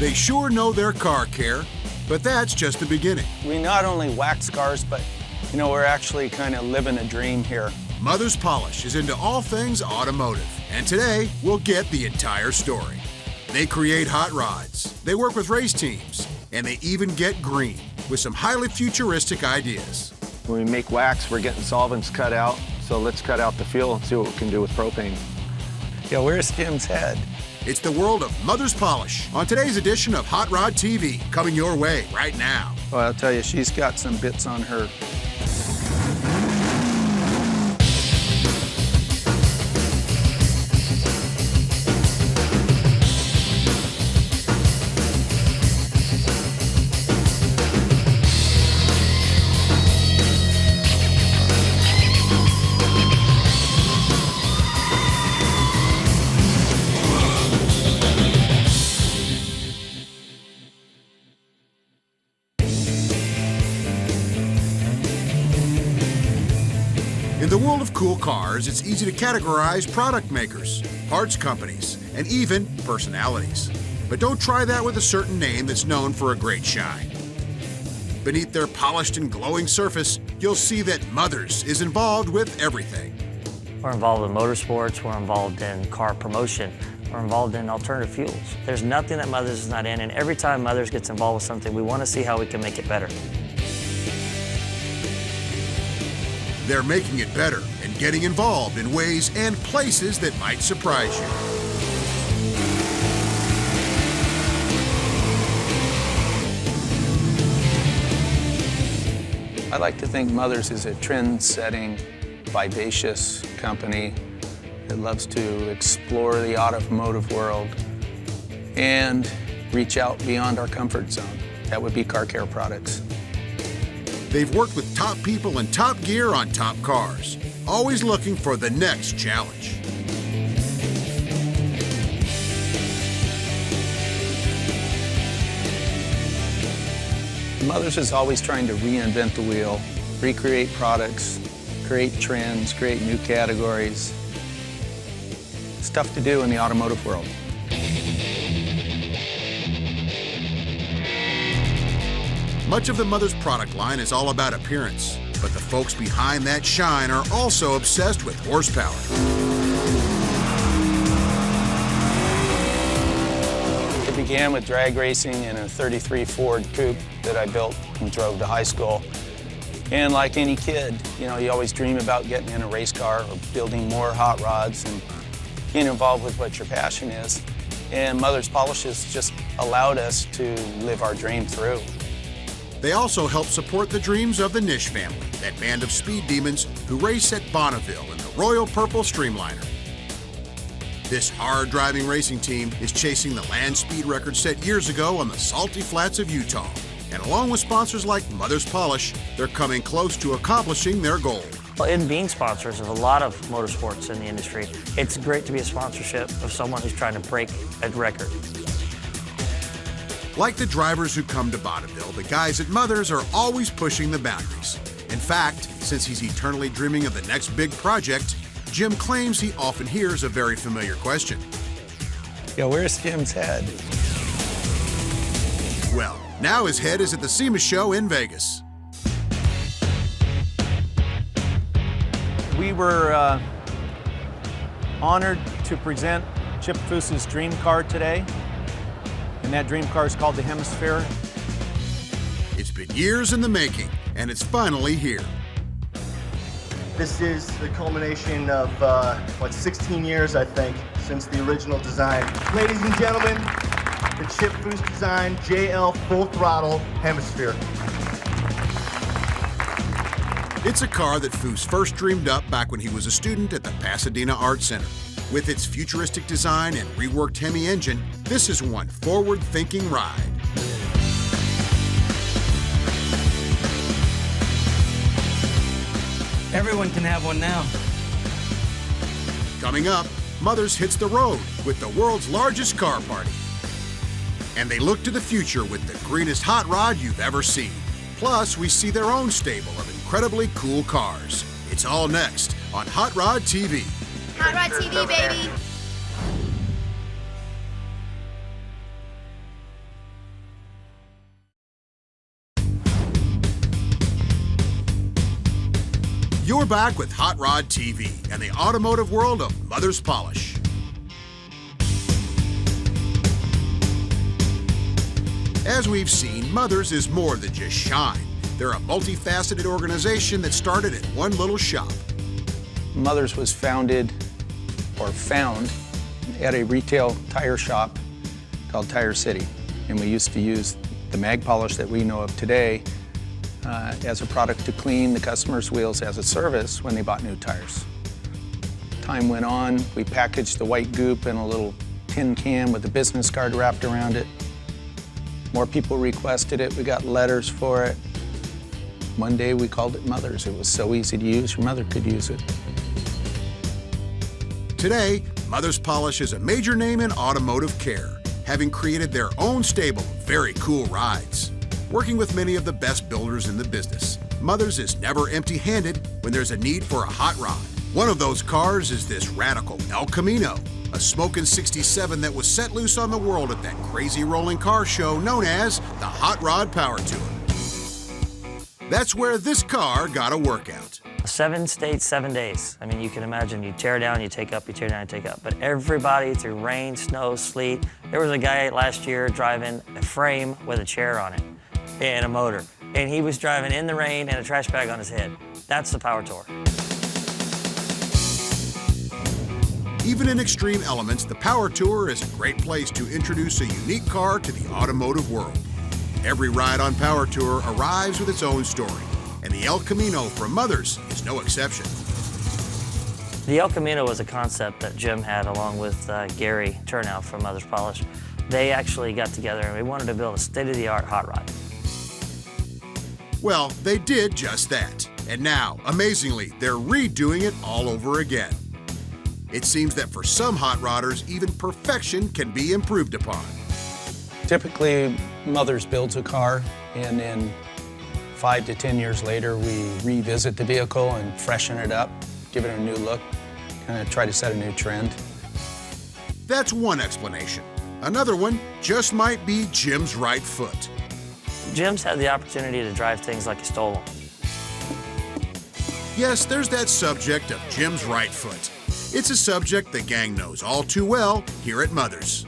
They sure know their car care, but that's just the beginning. We not only wax cars, but we're actually kind of living a dream here. Mother's Polish is into all things automotive, and today we'll get the entire story. They create hot rods, they work with race teams, and they even get green with some highly futuristic ideas. When we make wax, we're getting solvents cut out, so let's cut out the fuel and see what we can do with propane. Yeah, where's Jim's head? It's the world of Mother's Polish on today's edition of Hot Rod TV, coming your way right now. Well, I'll tell you, she's got some bits on her. In the world of cool cars, it's easy to categorize product makers, parts companies, and even personalities. But don't try that with a certain name that's known for a great shine. Beneath their polished and glowing surface, you'll see that Mothers is involved with everything. We're involved in motorsports, we're involved in car promotion, we're involved in alternative fuels. There's nothing that Mothers is not in, and every time Mothers gets involved with something, we want to see how we can make it better. They're making it better and getting involved in ways and places that might surprise you. I like to think Mothers is a trend-setting, vivacious company that loves to explore the automotive world and reach out beyond our comfort zone. That would be car care products. They've worked with top people and top gear on top cars, always looking for the next challenge. Mothers is always trying to reinvent the wheel, recreate products, create trends, create new categories. Stuff to do in the automotive world. Much of the Mothers product line is all about appearance, but the folks behind that shine are also obsessed with horsepower. It began with drag racing in a 33 Ford Coupe that I built and drove to high school. And like any kid, you always dream about getting in a race car or building more hot rods and getting involved with what your passion is. And Mothers Polishes just allowed us to live our dream through. They also help support the dreams of the Nish family, that band of speed demons who race at Bonneville in the Royal Purple Streamliner. This hard-driving racing team is chasing the land speed record set years ago on the salty flats of Utah. And along with sponsors like Mothers Polish, they're coming close to accomplishing their goal. Well, in being sponsors of a lot of motorsports in the industry, it's great to be a sponsorship of someone who's trying to break a record. Like the drivers who come to Bonneville, the guys at Mothers are always pushing the boundaries. In fact, since he's eternally dreaming of the next big project, Jim claims he often hears a very familiar question. Yeah, where's Jim's head? Well, now his head is at the SEMA show in Vegas. We were honored to present Chip Foose's dream car today. And that dream car is called the Hemisphere. It's been years in the making, and it's finally here. This is the culmination of, 16 years, I think, since the original design. Ladies and gentlemen, the Chip Foose design JL Full Throttle Hemisphere. It's a car that Foose first dreamed up back when he was a student at the Pasadena Art Center. With its futuristic design and reworked Hemi engine, this is one forward-thinking ride. Everyone can have one now. Coming up, Mothers hits the road with the world's largest car party. And they look to the future with the greenest hot rod you've ever seen. Plus, we see their own stable of incredibly cool cars. It's all next on Hot Rod TV. Hot Rod TV, baby. we're back with Hot Rod TV and the automotive world of Mother's Polish. As we've seen, Mother's is more than just shine. They're a multifaceted organization that started at one little shop. Mother's was founded at a retail tire shop called Tire City. And we used to use the mag polish that we know of today as a product to clean the customer's wheels as a service when they bought new tires. Time went on, we packaged the white goop in a little tin can with a business card wrapped around it. More people requested it, we got letters for it. One day we called it Mother's. It was so easy to use, your mother could use it. Today, Mother's Polish is a major name in automotive care, having created their own stable of very cool rides. Working with many of the best builders in the business, Mother's is never empty-handed when there's a need for a hot rod. One of those cars is this radical El Camino, a smoking 67 that was set loose on the world at that crazy rolling car show known as the Hot Rod Power Tour. That's where this car got a workout. 7 states, 7 days. I mean, you can imagine, you tear down, you take up, you tear down, you take up. But everybody through rain, snow, sleet. There was a guy last year driving a frame with a chair on it and a motor. And he was driving in the rain and a trash bag on his head. That's the Power Tour. Even in extreme elements, the Power Tour is a great place to introduce a unique car to the automotive world. Every ride on Power Tour arrives with its own story, and the El Camino from Mother's is no exception. The El Camino was a concept that Jim had along with Gary Turnout from Mother's Polish. They actually got together and we wanted to build a state-of-the-art hot rod. Well, they did just that. And now, amazingly, they're redoing it all over again. It seems that for some hot rodders, even perfection can be improved upon. Typically, Mother's builds a car, and then 5 to 10 years later, we revisit the vehicle and freshen it up, give it a new look, kind of try to set a new trend. That's one explanation. Another one just might be Jim's right foot. Jim's had the opportunity to drive things like he stole them. Yes, there's that subject of Jim's right foot. It's a subject the gang knows all too well here at Mother's.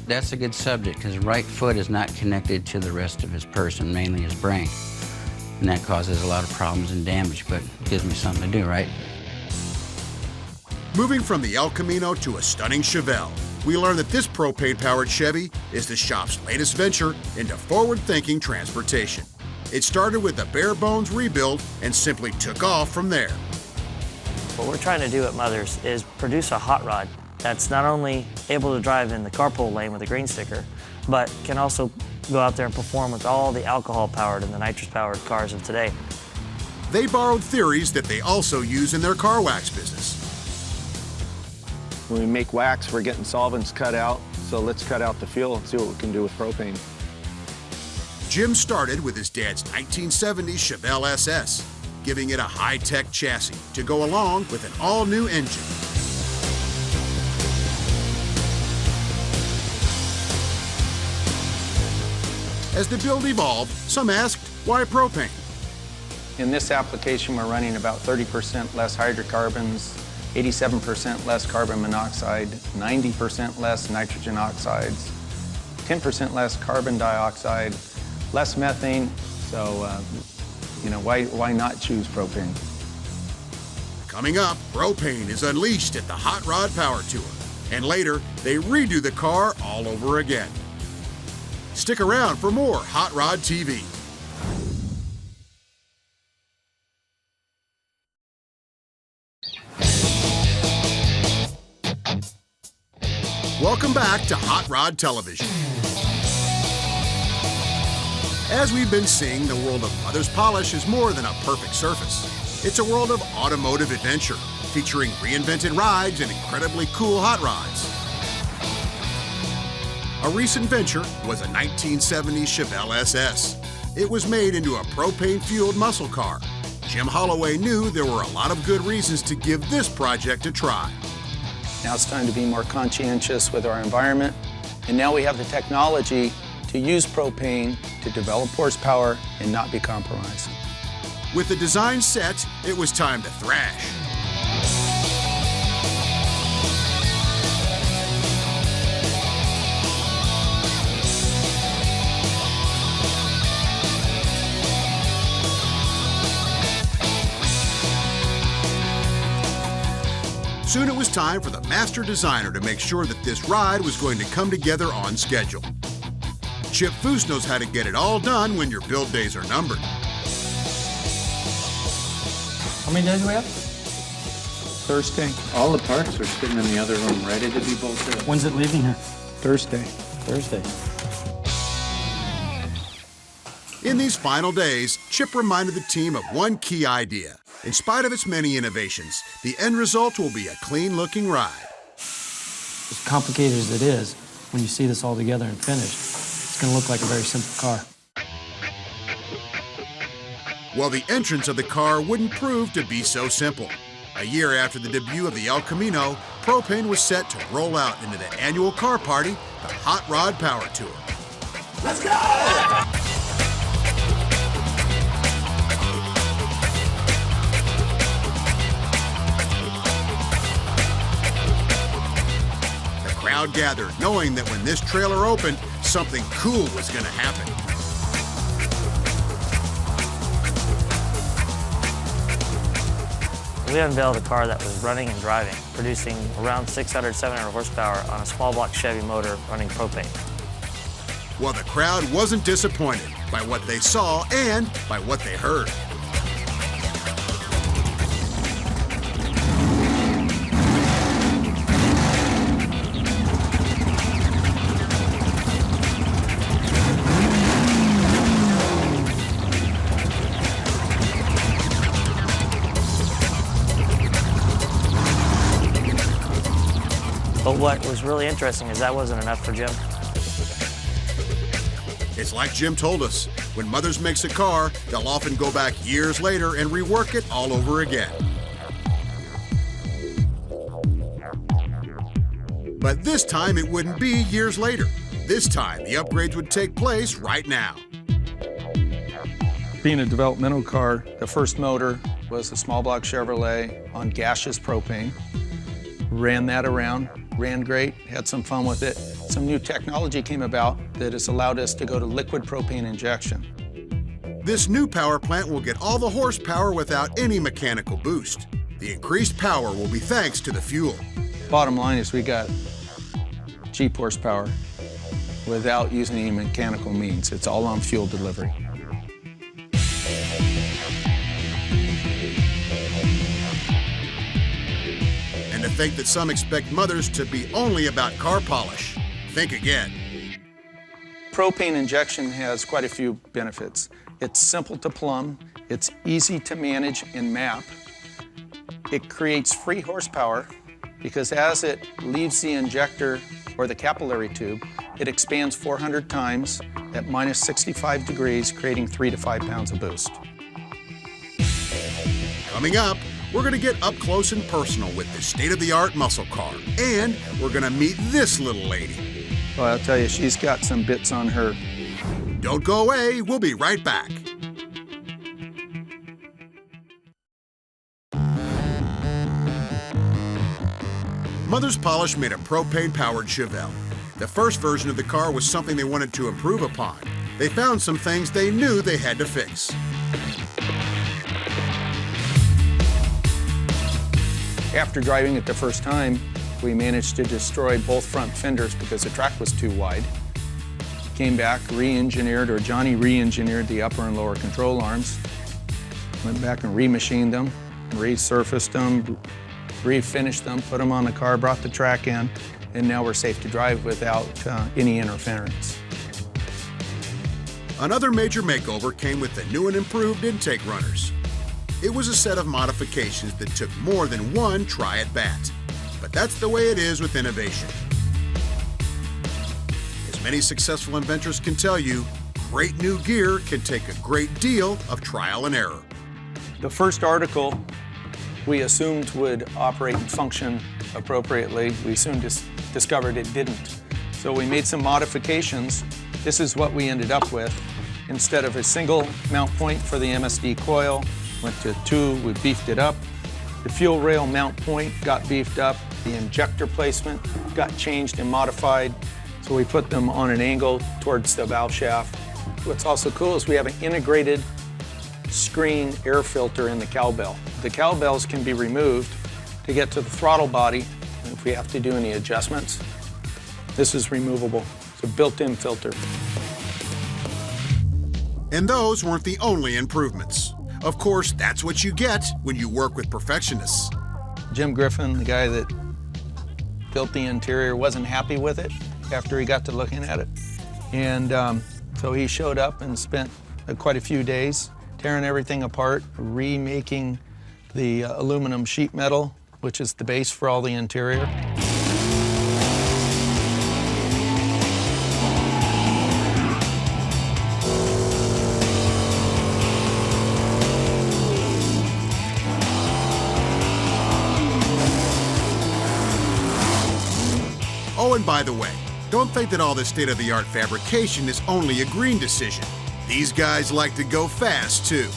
That's a good subject because right foot is not connected to the rest of his person, mainly his brain. And that causes a lot of problems and damage, but it gives me something to do, right? Moving from the El Camino to a stunning Chevelle, we learn that this propane-powered Chevy is the shop's latest venture into forward-thinking transportation. It started with a bare-bones rebuild and simply took off from there. What we're trying to do at Mother's is produce a hot rod that's not only able to drive in the carpool lane with a green sticker, but can also go out there and perform with all the alcohol-powered and the nitrous-powered cars of today. They borrowed theories that they also use in their car wax business. When we make wax, we're getting solvents cut out, so let's cut out the fuel and see what we can do with propane. Jim started with his dad's 1970 Chevelle SS, giving it a high-tech chassis to go along with an all-new engine. As the build evolved, some asked, why propane? In this application, we're running about 30% less hydrocarbons, 87% less carbon monoxide, 90% less nitrogen oxides, 10% less carbon dioxide, less methane. So, why not choose propane? Coming up, propane is unleashed at the Hot Rod Power Tour. And later, they redo the car all over again. Stick around for more Hot Rod TV. Welcome back to Hot Rod Television. As we've been seeing, the world of Mother's Polish is more than a perfect surface. It's a world of automotive adventure, featuring reinvented rides and incredibly cool hot rods. A recent venture was a 1970 Chevelle SS. It was made into a propane-fueled muscle car. Jim Holloway knew there were a lot of good reasons to give this project a try. Now it's time to be more conscientious with our environment, and now we have the technology to use propane to develop horsepower and not be compromised. With the design set, it was time to thrash. Soon it was time for the master designer to make sure that this ride was going to come together on schedule. Chip Foose knows how to get it all done when your build days are numbered. How many days do we have? Thursday. All the parts are sitting in the other room, ready to be bolted up. When's it leaving here? Thursday. Thursday. In these final days, Chip reminded the team of one key idea. In spite of its many innovations, the end result will be a clean-looking ride. As complicated as it is, when you see this all together and finished, it's going to look like a very simple car. Well, the entrance of the car wouldn't prove to be so simple. A year after the debut of the El Camino, Propane was set to roll out into the annual car party, the Hot Rod Power Tour. Let's go! The crowd gathered, knowing that when this trailer opened, something cool was going to happen. We unveiled a car that was running and driving, producing around 600, 700 horsepower on a small block Chevy motor running propane. Well, the crowd wasn't disappointed by what they saw and by what they heard. But what was really interesting is that wasn't enough for Jim. It's like Jim told us, when Mothers makes a car, they'll often go back years later and rework it all over again. But this time it wouldn't be years later. This time the upgrades would take place right now. Being a developmental car, the first motor was a small block Chevrolet on gaseous propane. Ran that around, ran great, had some fun with it. Some new technology came about that has allowed us to go to liquid propane injection. This new power plant will get all the horsepower without any mechanical boost. The increased power will be thanks to the fuel. Bottom line is we got cheap horsepower without using any mechanical means. It's all on fuel delivery. To think that some expect Mothers to be only about car polish. Think again. Propane injection has quite a few benefits. It's simple to plumb, it's easy to manage and map. It creates free horsepower because as it leaves the injector or the capillary tube, it expands 400 times at minus 65 degrees, creating 3 to 5 pounds of boost. Coming up, we're going to get up close and personal with this state-of-the-art muscle car. And we're going to meet this little lady. Well, I'll tell you, she's got some bits on her. Don't go away. We'll be right back. Mothers Polish made a propane-powered Chevelle. The first version of the car was something they wanted to improve upon. They found some things they knew they had to fix. After driving it the first time, we managed to destroy both front fenders because the track was too wide. Came back, re-engineered, or Johnny re-engineered the upper and lower control arms. Went back and remachined them, resurfaced them, refinished them, put them on the car, brought the track in, and now we're safe to drive without any interference. Another major makeover came with the new and improved intake runners. It was a set of modifications that took more than one try at bat. But that's the way it is with innovation. As many successful inventors can tell you, great new gear can take a great deal of trial and error. The first article we assumed would operate and function appropriately. We soon discovered it didn't. So we made some modifications. This is what we ended up with. Instead of a single mount point for the MSD coil, went to 2, we beefed it up. The fuel rail mount point got beefed up. The injector placement got changed and modified. So we put them on an angle towards the valve shaft. What's also cool is we have an integrated screen air filter in the cowbell. The cowbells can be removed to get to the throttle body. If we have to do any adjustments, this is removable. It's a built-in filter. And those weren't the only improvements. Of course, that's what you get when you work with perfectionists. Jim Griffin, the guy that built the interior, wasn't happy with it after he got to looking at it. And so he showed up and spent quite a few days tearing everything apart, remaking the aluminum sheet metal, which is the base for all the interior. Oh, and by the way, don't think that all this state-of-the-art fabrication is only a green decision. These guys like to go fast, too.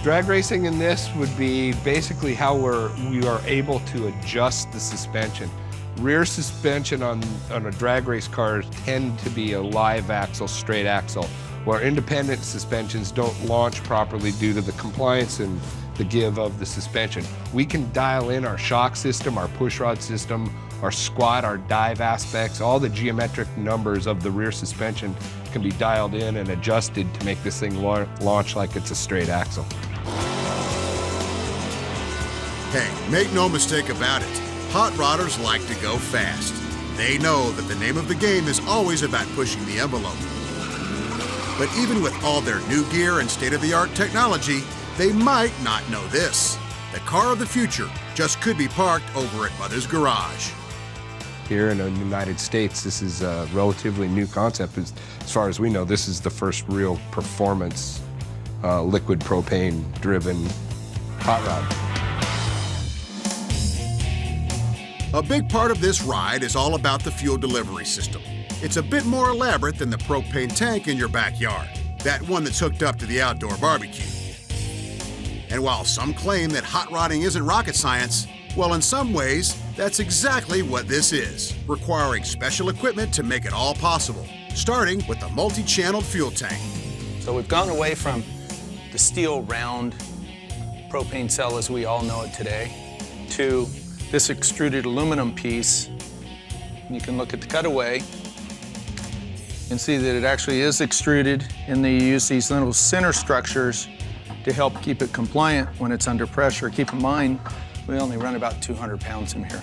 Drag racing in this would be basically how we are able to adjust the suspension. Rear suspension on a drag race car tend to be a live axle, straight axle, where independent suspensions don't launch properly due to the compliance and the give of the suspension. We can dial in our shock system, our pushrod system, our squat, our dive aspects, all the geometric numbers of the rear suspension can be dialed in and adjusted to make this thing launch like it's a straight axle. Hey, make no mistake about it, hot rodders like to go fast. They know that the name of the game is always about pushing the envelope. But even with all their new gear and state-of-the-art technology, they might not know this. The car of the future just could be parked over at Mother's Garage. Here in the United States, this is a relatively new concept. As far as we know, this is the first real performance liquid propane-driven hot rod. A big part of this ride is all about the fuel delivery system. It's a bit more elaborate than the propane tank in your backyard, that one that's hooked up to the outdoor barbecue. And while some claim that hot rodding isn't rocket science, well, in some ways, that's exactly what this is, requiring special equipment to make it all possible, starting with the multi-channeled fuel tank. So we've gone away from the steel round propane cell as we all know it today to this extruded aluminum piece. You can look at the cutaway and see that it actually is extruded, and they use these little center structures to help keep it compliant when it's under pressure. Keep in mind, we only run about 200 pounds in here.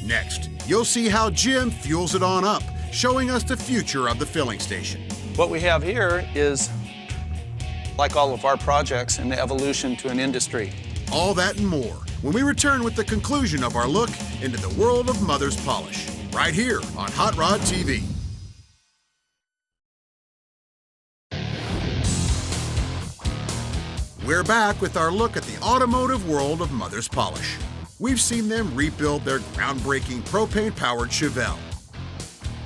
Next, you'll see how Jim fuels it on up, showing us the future of the filling station. What we have here is, like all of our projects, an evolution to an industry. All that and more when we return with the conclusion of our look into the world of Mother's Polish, right here on Hot Rod TV. We're back with our look at the automotive world of Mother's Polish. We've seen them rebuild their groundbreaking propane-powered Chevelle.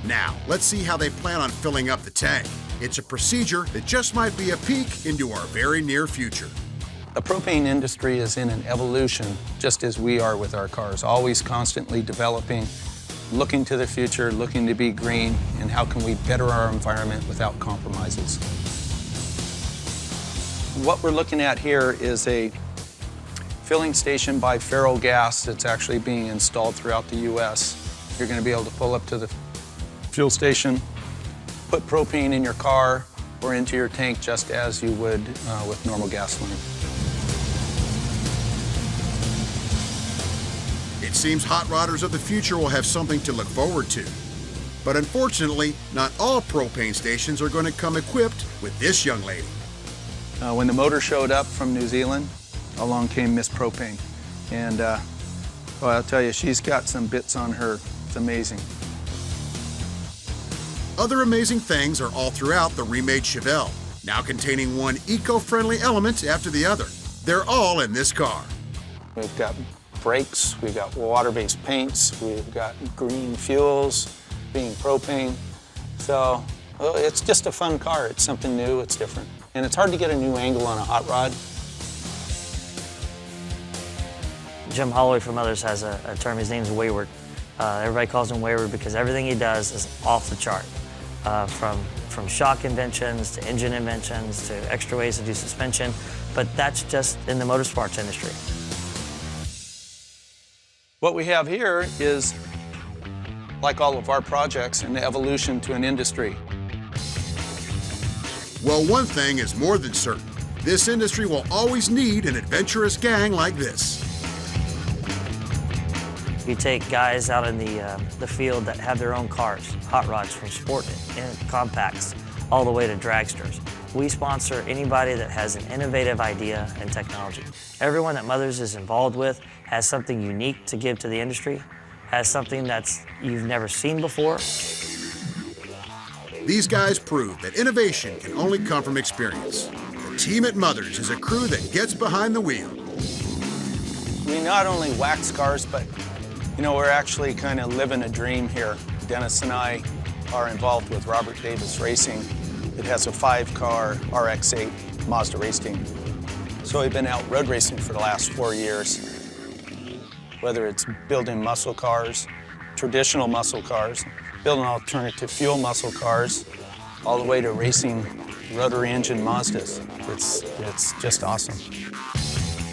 Now, let's see how they plan on filling up the tank. It's a procedure that just might be a peek into our very near future. The propane industry is in an evolution, just as we are with our cars, always constantly developing, looking to the future, looking to be green, and how can we better our environment without compromises. What we're looking at here is a filling station by Ferrol Gas that's actually being installed throughout the U.S. You're going to be able to pull up to the fuel station, put propane in your car or into your tank just as you would with normal gasoline. It seems hot rodders of the future will have something to look forward to. But unfortunately, not all propane stations are going to come equipped with this young lady. When the motor showed up from New Zealand, along came Miss Propane. And well, I'll tell you, she's got some bits on her. It's amazing. Other amazing things are all throughout the remade Chevelle, now containing one eco-friendly element after the other. They're all in this car. We've got brakes, we've got water-based paints, we've got green fuels, being propane. So well, it's just a fun car. It's something new, it's different. And it's hard to get a new angle on a hot rod. Jim Holloway from others has a term, his name's Wayward. Everybody calls him Wayward because everything he does is off the chart. From shock inventions to engine inventions to extra ways to do suspension, but that's just in the motorsports industry. What we have here is, like all of our projects, an evolution to an industry. Well, one thing is more than certain. This industry will always need an adventurous gang like this. You take guys out in the field that have their own cars, hot rods from sport and compacts, all the way to dragsters. We sponsor anybody that has an innovative idea and technology. Everyone that Mothers is involved with has something unique to give to the industry, has something that's you've never seen before. These guys prove that innovation can only come from experience. The team at Mothers is a crew that gets behind the wheel. We not only wax cars, but you know, we're actually kind of living a dream here. Dennis and I are involved with Robert Davis Racing. It has a 5-car RX-8 Mazda race team. So we've been out road racing for the last 4 years. Whether it's building muscle cars, traditional muscle cars, building alternative fuel muscle cars, all the way to racing rotary engine Mazdas. It's just awesome.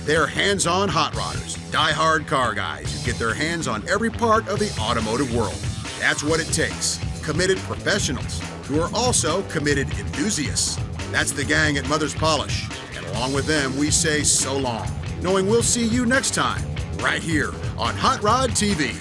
They're hands-on hot rodders, die-hard car guys who get their hands on every part of the automotive world. That's what it takes. Committed professionals who are also committed enthusiasts. That's the gang at Mothers Polish. And along with them, we say so long, knowing we'll see you next time, right here on Hot Rod TV.